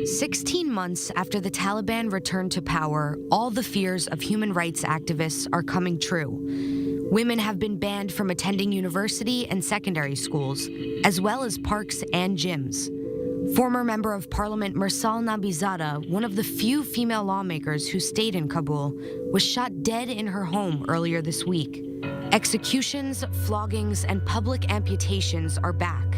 16 months after the Taliban returned to power, all the fears of human rights activists are coming true. Women have been banned from attending university and secondary schools, as well as parks and gyms. Former Member of Parliament Mirsal Nabizada, one of the few female lawmakers who stayed in Kabul, was shot dead in her home earlier this week. Executions, floggings, and public amputations are back.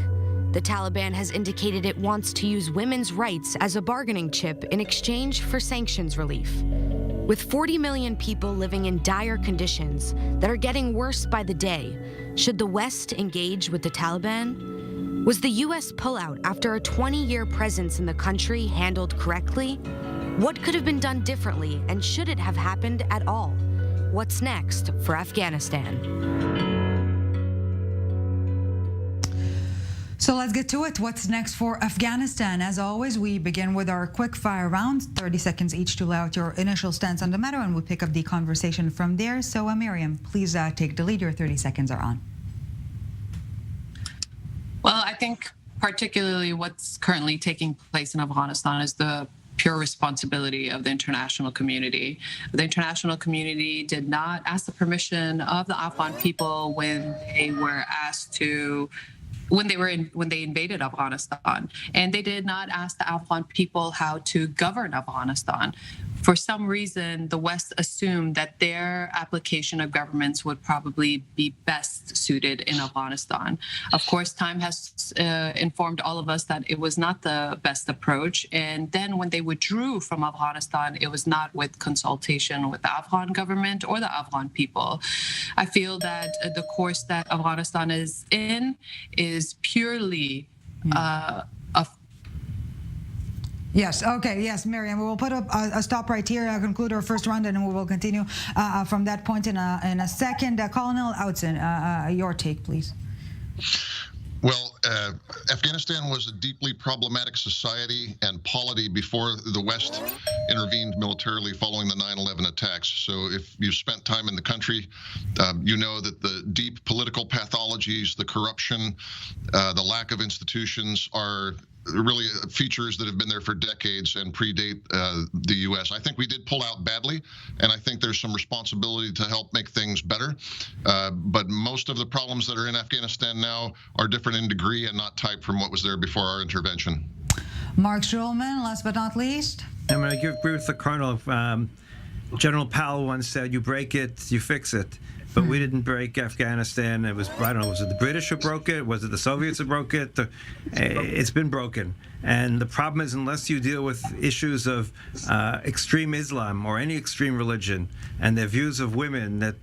The Taliban has indicated it wants to use women's rights as a bargaining chip in exchange for sanctions relief. With 40 million people living in dire conditions that are getting worse by the day, should the West engage with the Taliban? Was the U.S. pullout after a 20-year presence in the country handled correctly? What could have been done differently, and should it have happened at all? What's next for Afghanistan? So let's get to it. What's next for Afghanistan? As always, we begin with our quick fire round, 30 seconds each to lay out your initial stance on the matter, and we'll pick up the conversation from there. So Miriam, please take the lead. Your 30 seconds are on. Well, I think particularly what's currently taking place in Afghanistan is the pure responsibility of the international community. The international community did not ask the permission of the Afghan people when they were asked to when they invaded Afghanistan, and they did not ask the Afghan people how to govern Afghanistan. For some reason, the West assumed that their application of governments would probably be best suited in Afghanistan. Of course, time has informed all of us that it was not the best approach. And then when they withdrew from Afghanistan, it was not with consultation with the Afghan government or the Afghan people. I feel that the course that Afghanistan is in is purely Yes. Okay. Yes, Miriam. We will put a stop right here. Conclude our first round, and we will continue from that point in a second. Colonel Outzen, your take, please. Well, Afghanistan was a deeply problematic society and polity before the West intervened militarily following the 9/11 attacks. So if you've spent time in the country, you know that the deep political pathologies, the corruption, the lack of institutions are really features that have been there for decades and predate the U.S. I think we did pull out badly, and I think there's some responsibility to help make things better. But most of the problems that are in Afghanistan now are different in degree and not type from what was there before our intervention. Mark Schulman, last but not least. I'm going to agree with the Colonel. General Powell once said, "You break it, you fix it." But we didn't break Afghanistan. It was, I don't know, was it the British who broke it? Was it the Soviets who broke it? It's been broken. And the problem is, unless you deal with issues of extreme Islam or any extreme religion and their views of women that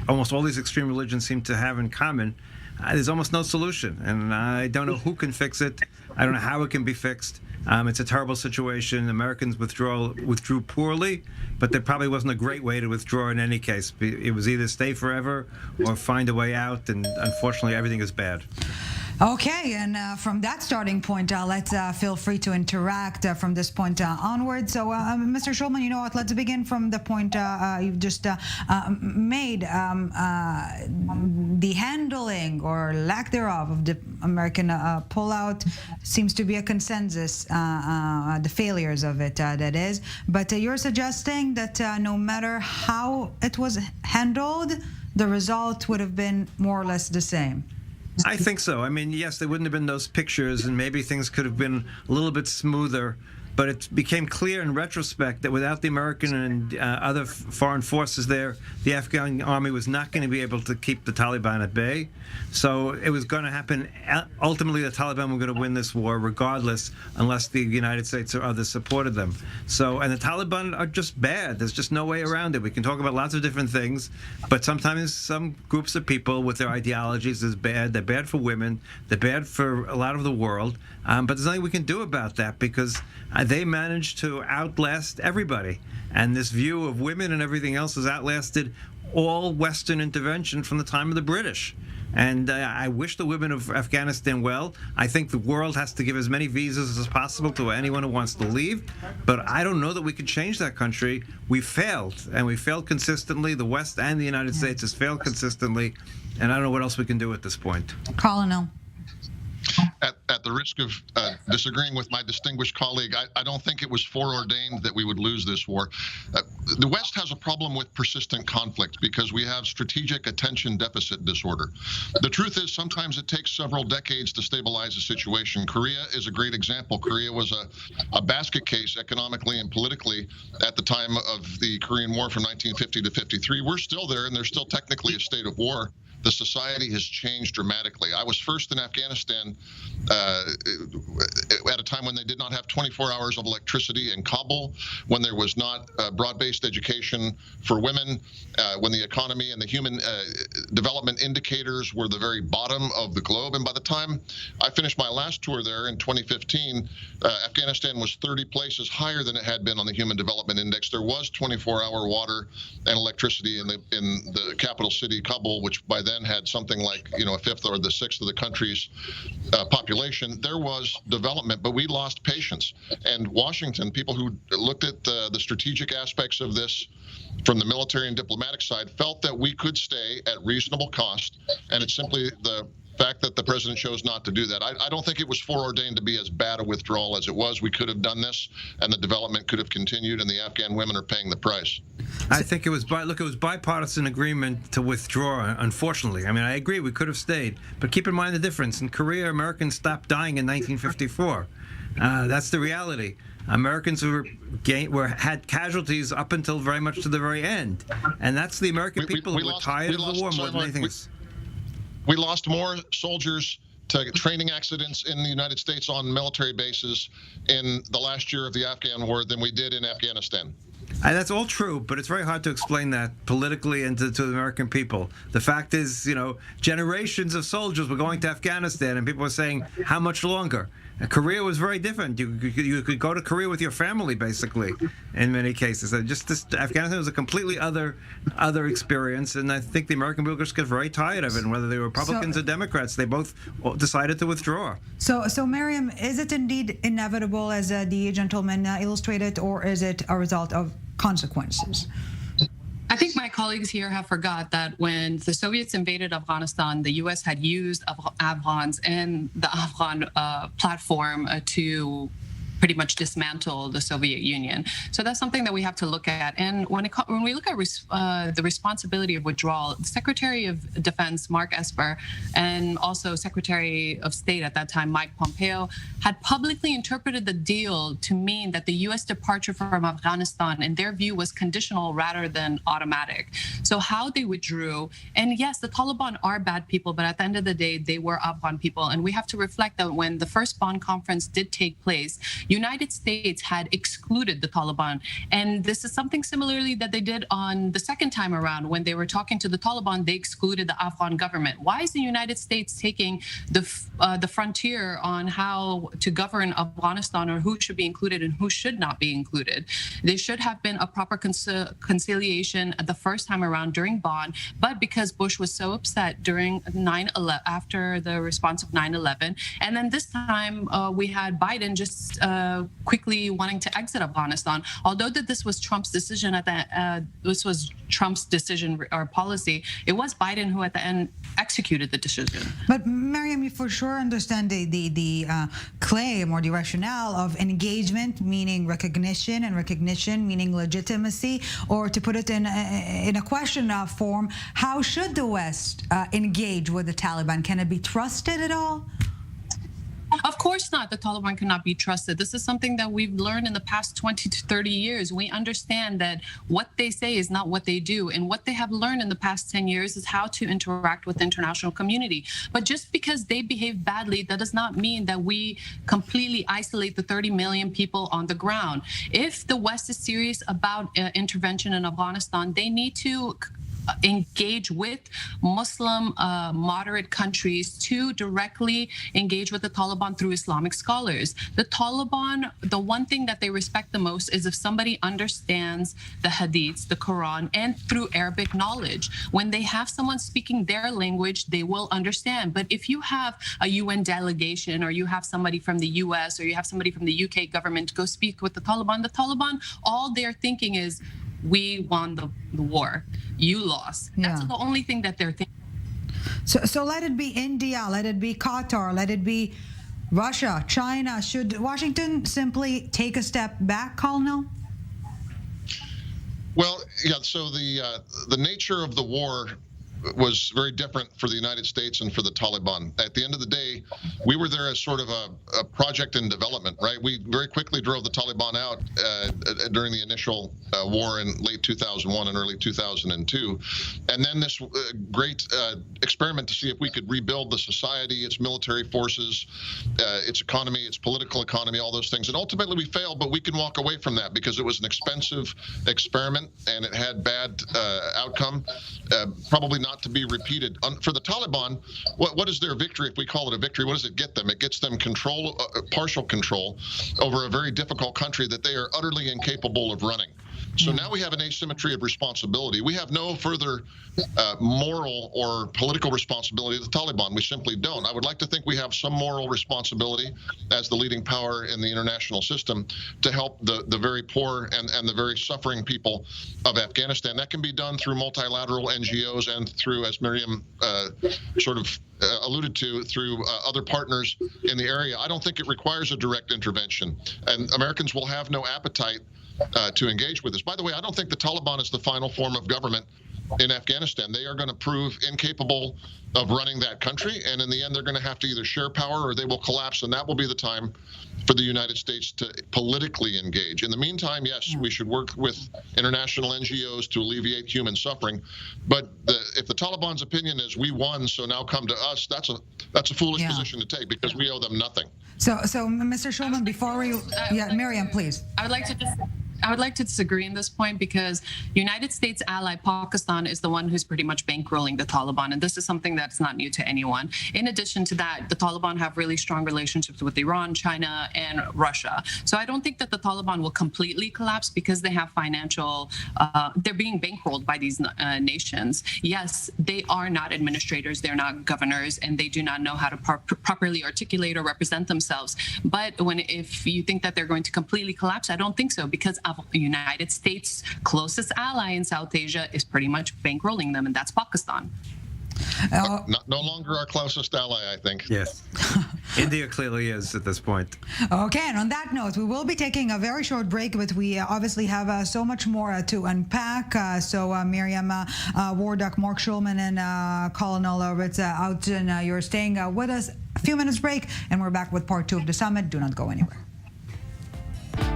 almost all these extreme religions seem to have in common, there's almost no solution. And I don't know who can fix it. I don't know how it can be fixed. It's a terrible situation. Americans withdrew poorly, but there probably wasn't a great way to withdraw in any case. It was either stay forever or find a way out, and unfortunately everything is bad. Okay, and from that starting point, let's feel free to interact from this point onward. So, Mr. Schulman, you know what? Let's begin from the point you've just made. The handling or lack thereof of the American pullout seems to be a consensus, the failures of it, that is. But you're suggesting that no matter how it was handled, the result would have been more or less the same. I think so. I mean, yes, there wouldn't have been those pictures, and maybe things could have been a little bit smoother. But it became clear in retrospect that without the American and other foreign forces there, the Afghan army was not going to be able to keep the Taliban at bay. So it was going to happen. Ultimately, the Taliban were going to win this war regardless, unless the United States or others supported them. So, and the Taliban are just bad. There's just no way around it. We can talk about lots of different things, but sometimes some groups of people with their ideologies is bad. They're bad for women. They're bad for a lot of the world. But there's nothing we can do about that because they managed to outlast everybody. And this view of women and everything else has outlasted all Western intervention from the time of the British. And I wish the women of Afghanistan well. I think the world has to give as many visas as possible to anyone who wants to leave. But I don't know that we could change that country. We failed, and we failed consistently. The West and the United States has failed consistently. And I don't know what else we can do at this point. Colonel. at the risk of disagreeing with my distinguished colleague, I don't think it was foreordained that we would lose this war. The West has a problem with persistent conflict because we have strategic attention deficit disorder. The truth is sometimes it takes several decades to stabilize a situation. Korea is a great example. Korea was a basket case economically and politically at the time of the Korean War from 1950 to 53. We're still there, and there's still technically a state of war. The society has changed dramatically. I was first in Afghanistan at a time when they did not have 24 hours of electricity in Kabul, when there was not broad-based education for women, when the economy and the human development indicators were the very bottom of the globe. And by the time I finished my last tour there in 2015, Afghanistan was 30 places higher than it had been on the Human Development Index. There was 24-hour water and electricity in the capital city, Kabul, which by then had something like a fifth or the sixth of the country's population. There was development, but we lost patience. And Washington, people who looked at the strategic aspects of this from the military and diplomatic side, felt that we could stay at reasonable cost, and it's simply the fact that the president chose not to do that. I don't think it was foreordained to be as bad a withdrawal as it was. We could have done this, and the development could have continued, and the Afghan women are paying the price. I think it was bipartisan agreement to withdraw, unfortunately. I mean, I agree we could have stayed, but keep in mind the difference. In Korea, Americans stopped dying in 1954. That's the reality. Americans had casualties up until very much to the very end, and that's the American people who were tired of the war more than anything else. We lost more soldiers to training accidents in the United States on military bases in the last year of the Afghan war than we did in Afghanistan. That's all true, but it's very hard to explain that politically and to the American people. The fact is, generations of soldiers were going to Afghanistan, and people were saying, how much longer? And Korea was very different. You could go to Korea with your family, basically, in many cases. Afghanistan was a completely other experience, and I think the American people just got very tired of it. And whether they were Republicans or Democrats, they both decided to withdraw. So Miriam, is it indeed inevitable, as the gentleman illustrated, or is it a result of consequences? I think my colleagues here have forgot that when the Soviets invaded Afghanistan, the U.S. had used Afghans and the Afghan platform to pretty much dismantle the Soviet Union. So that's something that we have to look at. And when we look at the responsibility of withdrawal, the Secretary of Defense, Mark Esper, and also Secretary of State at that time, Mike Pompeo, had publicly interpreted the deal to mean that the U.S. departure from Afghanistan, in their view, was conditional rather than automatic. So how they withdrew, and yes, the Taliban are bad people, but at the end of the day, they were Afghan people. And we have to reflect that when the first Bonn conference did take place, United States had excluded the Taliban. And this is something similarly that they did on the second time around. When they were talking to the Taliban, they excluded the Afghan government. Why is the United States taking the frontier on how to govern Afghanistan, or who should be included and who should not be included? There should have been a proper conciliation the first time around during Bonn, but because Bush was so upset during 9/11, after the response of 9/11, and then this time we had Biden just quickly wanting to exit Afghanistan. Although that this was Trump's decision or policy, it was Biden who at the end executed the decision. But Miriam, you for sure understand the claim or the rationale of engagement, meaning recognition, and recognition meaning legitimacy, or to put it in a question form, how should the West engage with the Taliban? Can it be trusted at all? Of course not. The Taliban cannot be trusted. This is something that we've learned in the past 20 to 30 years. We understand that what they say is not what they do. And what they have learned in the past 10 years is how to interact with the international community. But just because they behave badly, that does not mean that we completely isolate the 30 million people on the ground. If the West is serious about intervention in Afghanistan, they need to engage with Muslim moderate countries to directly engage with the Taliban through Islamic scholars. The Taliban, the one thing that they respect the most is if somebody understands the hadiths, the Quran, and through Arabic knowledge. When they have someone speaking their language, they will understand. But if you have a UN delegation, or you have somebody from the US, or you have somebody from the UK government go speak with the Taliban, all they're thinking is, we won the war. You lost. That's the only thing that they're thinking. So let it be India, let it be Qatar, let it be Russia, China. Should Washington simply take a step back, Colonel? Well, yeah. So the nature of the war was very different for the United States and for the Taliban. At the end of the day, we were there as sort of a project in development, right? We very quickly drove the Taliban out during the initial war in late 2001 and early 2002. And then this great experiment to see if we could rebuild the society, its military forces, its economy, its political economy, all those things. And ultimately we failed, but we can walk away from that because it was an expensive experiment and it had bad outcome, probably not to be repeated. For the Taliban, what is their victory? If we call it a victory, what does it get them? It gets them control, partial control over a very difficult country that they are utterly incapable of running. So now we have an asymmetry of responsibility. We have no further moral or political responsibility of the Taliban. We simply don't. I would like to think we have some moral responsibility as the leading power in the international system to help the very poor and the very suffering people of Afghanistan. That can be done through multilateral NGOs and through, as Miriam alluded to, through other partners in the area. I don't think it requires a direct intervention, and Americans will have no appetite to engage with this. By the way, I don't think the Taliban is the final form of government in Afghanistan. They are going to prove incapable of running that country, and in the end, they're going to have to either share power or they will collapse, and that will be the time for the United States to politically engage. In the meantime, yes, we should work with international NGOs to alleviate human suffering, but if the Taliban's opinion is we won, so now come to us, that's a foolish position to take because we owe them nothing. So Mr. Schulman, before we, Miriam, please. I would like to disagree in this point because United States ally Pakistan is the one who's pretty much bankrolling the Taliban, and this is something that's not new to anyone. In addition to that, the Taliban have really strong relationships with Iran, China, and Russia. So I don't think that the Taliban will completely collapse because they have financial, they're being bankrolled by these nations. Yes, they are not administrators, they're not governors, and they do not know how to properly articulate or represent themselves. But if you think that they're going to completely collapse, I don't think so, because the United States' closest ally in South Asia is pretty much bankrolling them, and that's Pakistan. No longer our closest ally, I think. Yes. India clearly is at this point. Okay, and on that note, we will be taking a very short break, but we obviously have so much more to unpack. So Miriam Wardak, Mark Schulman, and Colonel Ritz Oudson, you're staying with us. A few minutes break, and we're back with part 2 of the summit. Do not go anywhere.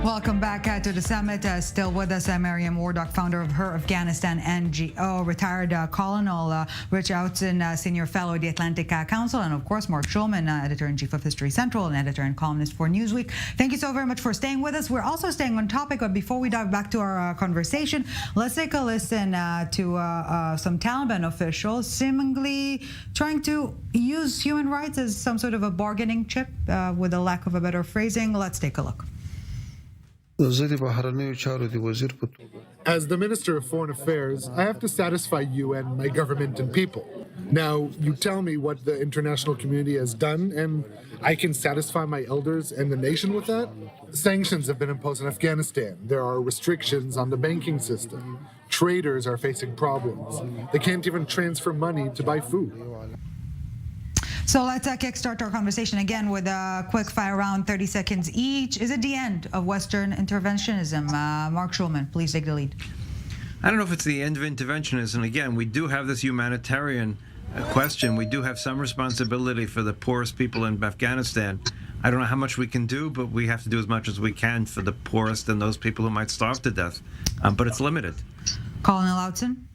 Welcome back to the summit. Still with us, Miriam Wardak, founder of Her Afghanistan NGO, retired Colonel Rich Oudson, Senior Fellow at the Atlantic Council, and of course, Mark Schulman, Editor-in-Chief of History Central and Editor and Columnist for Newsweek. Thank you so very much for staying with us. We're also staying on topic, but before we dive back to our conversation, let's take a listen to some Taliban officials seemingly trying to use human rights as some sort of a bargaining chip, with a lack of a better phrasing. Let's take a look. As the Minister of Foreign Affairs, I have to satisfy you and my government and people. Now, you tell me what the international community has done, and I can satisfy my elders and the nation with that? Sanctions have been imposed on Afghanistan. There are restrictions on the banking system. Traders are facing problems. They can't even transfer money to buy food. So let's kickstart our conversation again with a quick fire round, 30 seconds each. Is it the end of Western interventionism? Mark Schulman, please take the lead. I don't know if it's the end of interventionism. Again, we do have this humanitarian question. We do have some responsibility for the poorest people in Afghanistan. I don't know how much we can do, but we have to do as much as we can for the poorest and those people who might starve to death. But it's limited. Colonel Oudson?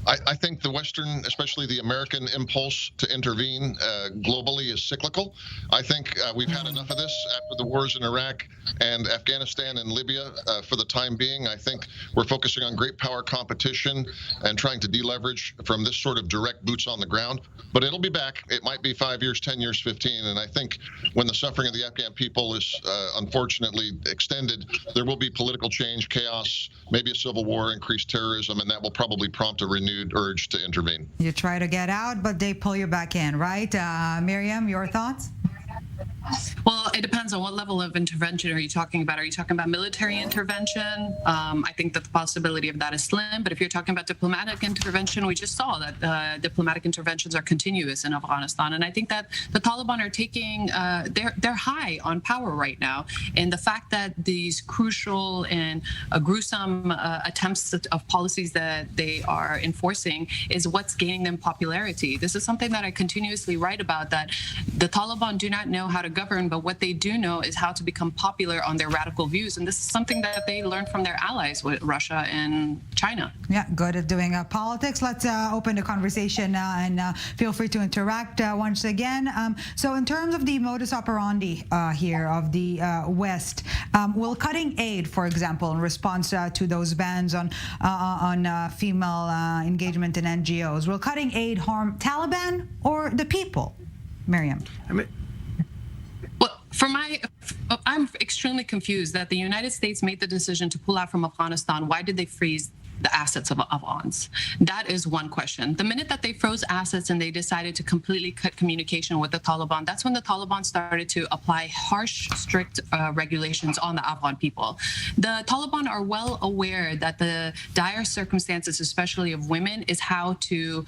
I think the Western, especially the American impulse to intervene globally is cyclical. I think we've had enough of this after the wars in Iraq and Afghanistan and Libya for the time being. I think we're focusing on great power competition and trying to deleverage from this sort of direct boots on the ground. But it'll be back. It might be 5 years, 10 years, 15. And I think when the suffering of the Afghan people is unfortunately extended, there will be political change, chaos, maybe a civil war, increased terrorism, and that will probably prompt a renewed urge to intervene. You try to get out, but they pull you back in, right? Miriam, your thoughts? Well, it depends on what level of intervention are you talking about. Are you talking about military intervention? I think that the possibility of that is slim. But if you're talking about diplomatic intervention, we just saw that diplomatic interventions are continuous in Afghanistan. And I think that the Taliban are taking, they're high on power right now. And the fact that these crucial and gruesome attempts of policies that they are enforcing is what's gaining them popularity. This is something that I continuously write about, that the Taliban do not know how to govern, but what they do know is how to become popular on their radical views. And this is something that they learned from their allies with Russia and China. Yeah, good at doing politics. Let's open the conversation and feel free to interact once again. So in terms of the modus operandi here of the West, will cutting aid, for example, in response to those bans on female engagement in NGOs, will cutting aid harm Taliban or the people? Miriam. I mean, Well, I'm extremely confused that the United States made the decision to pull out from Afghanistan. Why did they freeze the assets of Afghans? That is one question. The minute that they froze assets and they decided to completely cut communication with the Taliban, that's when the Taliban started to apply harsh, strict regulations on the Afghan people. The Taliban are well aware that the dire circumstances, especially of women, is how to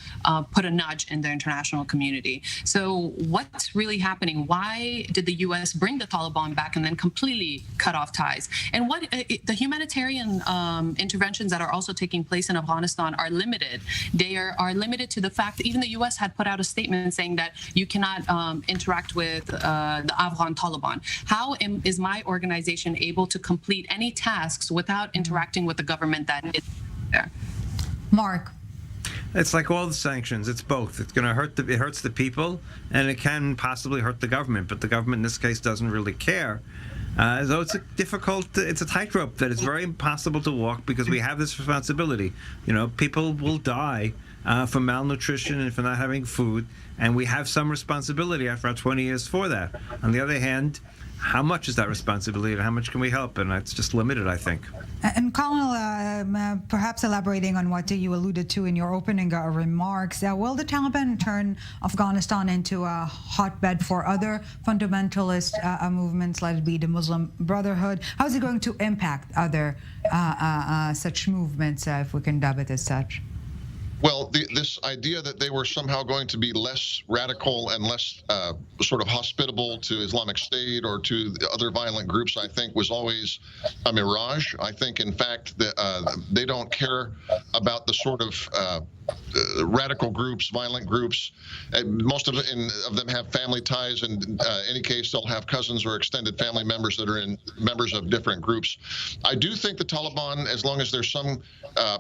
put a nudge in the international community. So what's really happening? Why did the U.S. bring the Taliban back and then completely cut off ties? And what the humanitarian interventions that are also taking place in Afghanistan are limited. They are limited to the fact that even the U.S. had put out a statement saying that you cannot interact with the Afghan Taliban. How is my organization able to complete any tasks without interacting with the government that is there? Mark. it's like all the sanctions. It's both. It's going to hurt it hurts the people, and it can possibly hurt the government. But the government in this case doesn't really care. So it's it's a tightrope that is very impossible to walk, because we have this responsibility. You know, people will die from malnutrition and for not having food, and we have some responsibility after our 20 years for that. On the other hand, how much is that responsibility and how much can we help? And it's just limited, I think. And Colonel, perhaps elaborating on what you alluded to in your opening remarks, will the Taliban turn Afghanistan into a hotbed for other fundamentalist movements, let it be the Muslim Brotherhood? How is it going to impact other such movements, if we can dub it as such? Well, this idea that they were somehow going to be less radical and less sort of hospitable to Islamic State or to the other violent groups, I think, was always a mirage. I think, in fact, that they don't care about the sort of radical groups, violent groups. Most of them have family ties, and in any case, they'll have cousins or extended family members that are members of different groups. I do think the Taliban, as long as there's some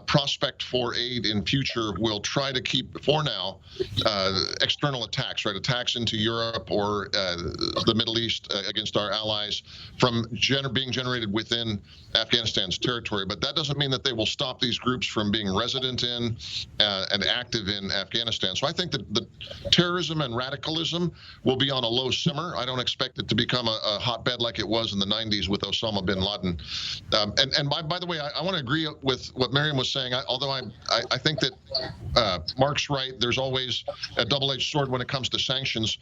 prospect for aid in future, will try to keep, for now, external attacks, right? Attacks into Europe or the Middle East against our allies from being generated within Afghanistan's territory. But that doesn't mean that they will stop these groups from being resident in and active in Afghanistan. So I think that the terrorism and radicalism will be on a low simmer. I don't expect it to become a hotbed like it was in the 90s with Osama bin Laden. And by the way, I want to agree with what Miriam was saying, although I think that Mark's right. There's always a double-edged sword when it comes to sanctions.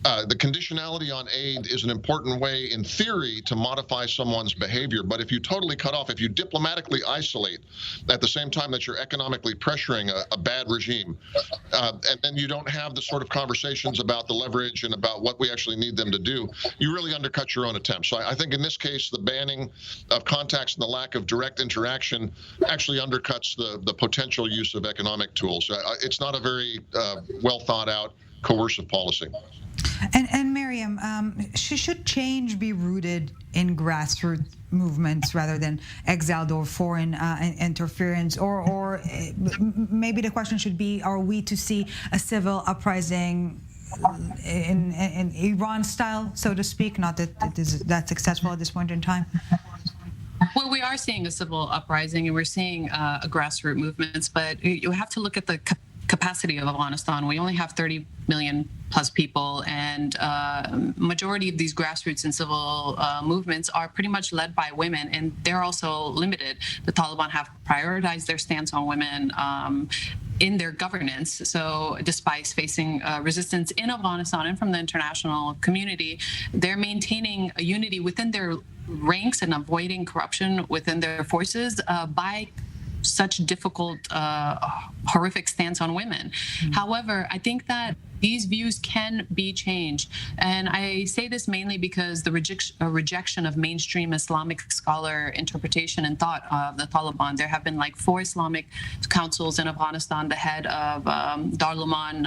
The conditionality on aid is an important way, in theory, to modify someone's behavior. But if you totally cut off, if you diplomatically isolate at the same time that you're economically pressuring a bad regime, and then you don't have the sort of conversations about the leverage and about what we actually need them to do, you really undercut your own attempts. So I think in this case, the banning of contacts and the lack of direct interaction actually undercuts the potential use of economic tools. It's not a very well thought out coercive policy. And Miriam, should change be rooted in grassroots movements rather than exiled or foreign interference? Or maybe the question should be, are we to see a civil uprising in Iran style, so to speak? Not that it is that successful at this point in time. Well, we are seeing a civil uprising and we're seeing grassroots movements, but you have to look at the capacity of Afghanistan. We only have 30 million plus people, and majority of these grassroots and civil movements are pretty much led by women, and they're also limited. The Taliban have prioritized their stance on women. in their governance. So despite facing resistance in Afghanistan and from the international community, they're maintaining a unity within their ranks and avoiding corruption within their forces by such difficult, horrific stance on women. However, I think that these views can be changed. And I say this mainly because the rejection of mainstream Islamic scholar interpretation and thought of the Taliban. There have been like 4 Islamic councils in Afghanistan, the head of Darul-Uman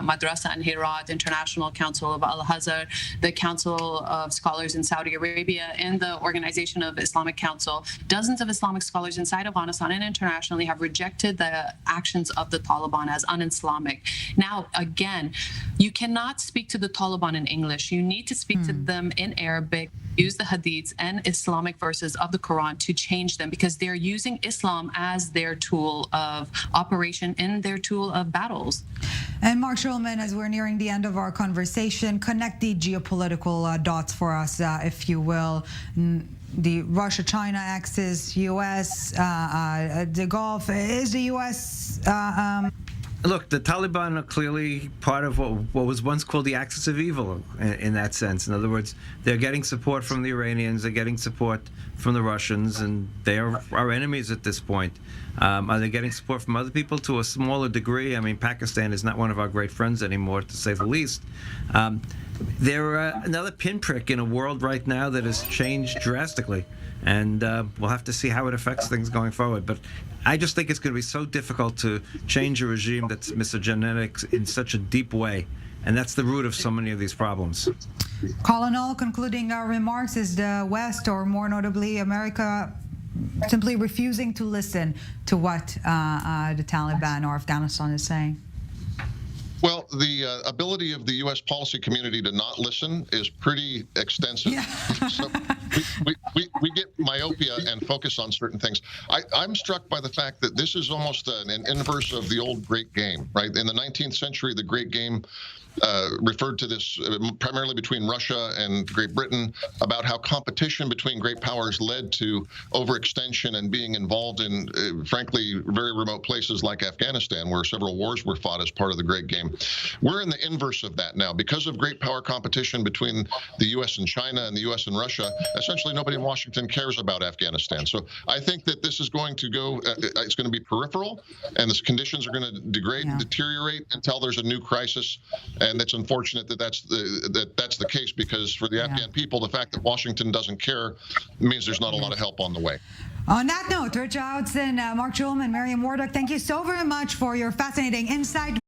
Madrasa in Herat, International Council of Al-Azhar, the Council of Scholars in Saudi Arabia, and the Organization of Islamic Council. Dozens of Islamic scholars inside Afghanistan and internationally have rejected the actions of the Taliban as un-Islamic. Now, again, you cannot speak to the Taliban in English. You need to speak to them in Arabic, use the hadiths and Islamic verses of the Quran to change them, because they're using Islam as their tool of operation and their tool of battles. And Mark Schulman, as we're nearing the end of our conversation, connect the geopolitical dots for us, if you will. The Russia-China axis, U.S., the Gulf. Is the U.S. Look, the Taliban are clearly part of what was once called the axis of evil in that sense. In other words, they're getting support from the Iranians, they're getting support from the Russians, and they are our enemies at this point. Are they getting support from other people? To a smaller degree. I mean, Pakistan is not one of our great friends anymore, to say the least. They're another pinprick in a world right now that has changed drastically. And we'll have to see how it affects things going forward. But I just think it's going to be so difficult to change a regime that's misogynic in such a deep way. And that's the root of so many of these problems. Colonel, concluding our remarks, is the West, or more notably America, simply refusing to listen to what the Taliban or Afghanistan is saying? Well, the ability of the U.S. policy community to not listen is pretty extensive. Yeah. So we get myopia and focus on certain things. I'm struck by the fact that this is almost an inverse of the old Great Game, right? In the 19th century, the Great Game referred to this primarily between Russia and Great Britain, about how competition between great powers led to overextension and being involved in, frankly, very remote places like Afghanistan, where several wars were fought as part of the Great Game. We're in the inverse of that now. Because of great power competition between the U.S. and China and the U.S. and Russia, essentially nobody in Washington cares about Afghanistan. So I think that this is going to go, it's going to be peripheral, and the conditions are going to degrade and deteriorate until there's a new crisis. And it's unfortunate that that's the case, because for the Afghan people, the fact that Washington doesn't care means there's not a lot of help on the way. On that note, Rich Outzen, Mark Schulman, Miriam Wardock, thank you so very much for your fascinating insight.